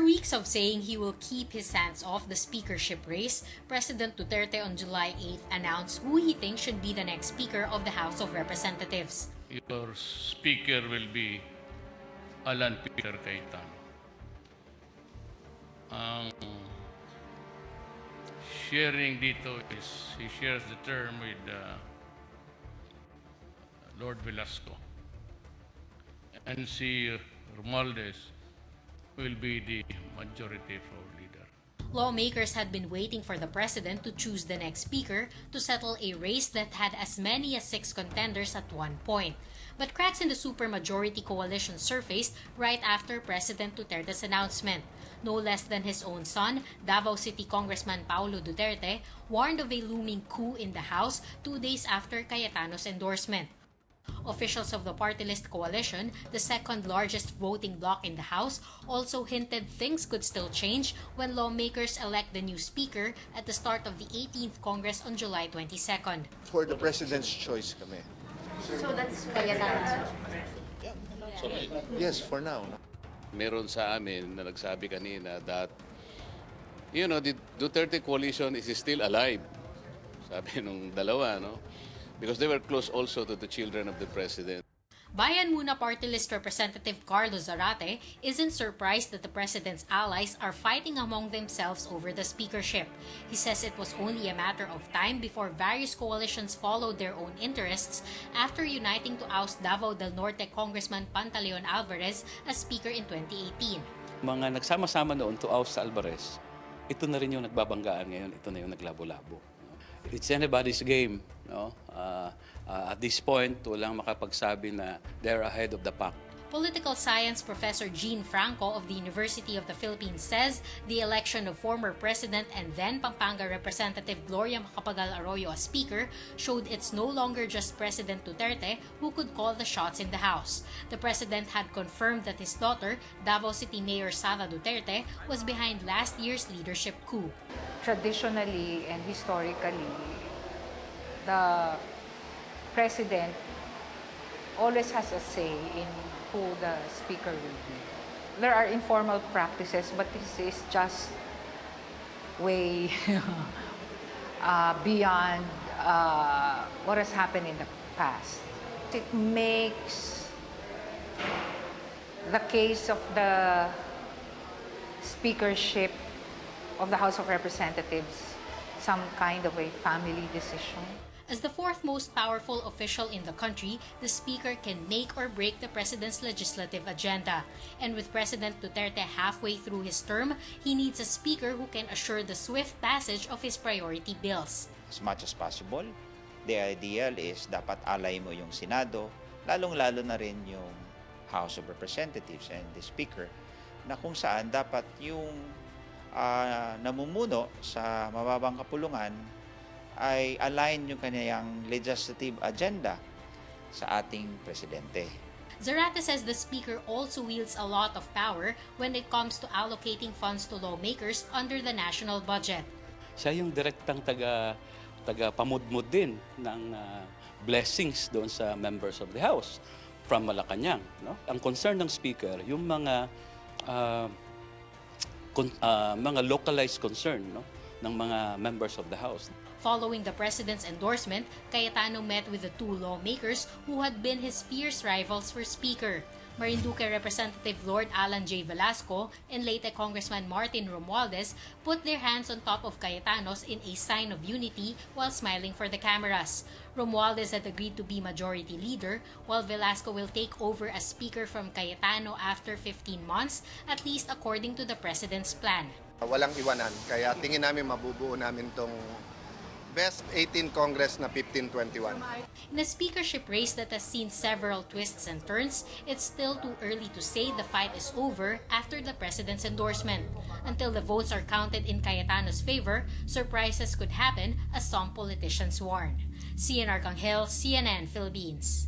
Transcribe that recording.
weeks of saying he will keep his hands off the speakership race, President Duterte on July 8th announced who he thinks should be the next Speaker of the House of Representatives. Your Speaker will be Alan Peter Cayetano. Ang sharing dito is he shares the term with Lord Velasco. And si Romualdez will be the majority floor leader. Lawmakers had been waiting for the president to choose the next speaker to settle a race that had as many as 6 contenders at one point. But cracks in the supermajority coalition surfaced right after President Duterte's announcement. No less than his own son, Davao City Congressman Paulo Duterte, warned of a looming coup in the House 2 days after Cayetano's endorsement. Officials of the party list coalition, the second largest voting bloc in the House, also hinted things could still change when lawmakers elect the new speaker at the start of the 18th Congress on July 22nd. For the president's choice kami. So that's Cayetano? Yes, for now. Meron sa amin na nagsabi kanina that, the Duterte coalition is still alive. Sabi nung dalawa, no? Because they were close also to the children of the president. Bayan Muna Party List Representative Carlos Zarate isn't surprised that the president's allies are fighting among themselves over the speakership. He says it was only a matter of time before various coalitions followed their own interests after uniting to oust Davao del Norte Congressman Pantaleon Alvarez as speaker in 2018. Mga nagsama-sama noon to oust sa Alvarez, ito na rin yung nagbabanggaan ngayon, ito na yung naglabo-labo. It's anybody's game, no? At this point, walang makapagsabi na they're ahead of the pack. Political science professor Jean Franco of the University of the Philippines says the election of former President and then Pampanga Representative Gloria Macapagal Arroyo as Speaker showed it's no longer just President Duterte who could call the shots in the House. The President had confirmed that his daughter, Davao City Mayor Sara Duterte, was behind last year's leadership coup. Traditionally and historically, the President always has a say in who the speaker will be. There are informal practices, but this is just way beyond what has happened in the past. It makes the case of the speakership of the House of Representatives some kind of a family decision. As the fourth most powerful official in the country, the Speaker can make or break the President's legislative agenda. And with President Duterte halfway through his term, he needs a Speaker who can assure the swift passage of his priority bills. As much as possible, the ideal is dapat alay mo yung Senado, lalong-lalo na rin yung House of Representatives and the Speaker, na kung saan dapat yung namumuno sa mababang kapulungan ay align yung kanyang legislative agenda sa ating presidente. Zarate says the Speaker also wields a lot of power when it comes to allocating funds to lawmakers under the national budget. Siya yung direktang taga-pamudmud din ng blessings doon sa members of the House from Malacanang. No? Ang concern ng Speaker, yung mga localized concern, no? ng mga members of the House. Following the President's endorsement, Cayetano met with the two lawmakers who had been his fierce rivals for Speaker. Marinduque Representative Lord Alan J. Velasco and Leyte Congressman Martin Romualdez put their hands on top of Cayetano's in a sign of unity while smiling for the cameras. Romualdez had agreed to be majority leader, while Velasco will take over as Speaker from Cayetano after 15 months, at least according to the President's plan. Walang iwanan, kaya tingin namin mabubuo namin tong best 18 Congress na 1521. In a speakership race that has seen several twists and turns, it's still too early to say the fight is over after the President's endorsement. Until the votes are counted in Cayetano's favor, surprises could happen, as some politicians warn. Cian Arcangel, CNN Philippines.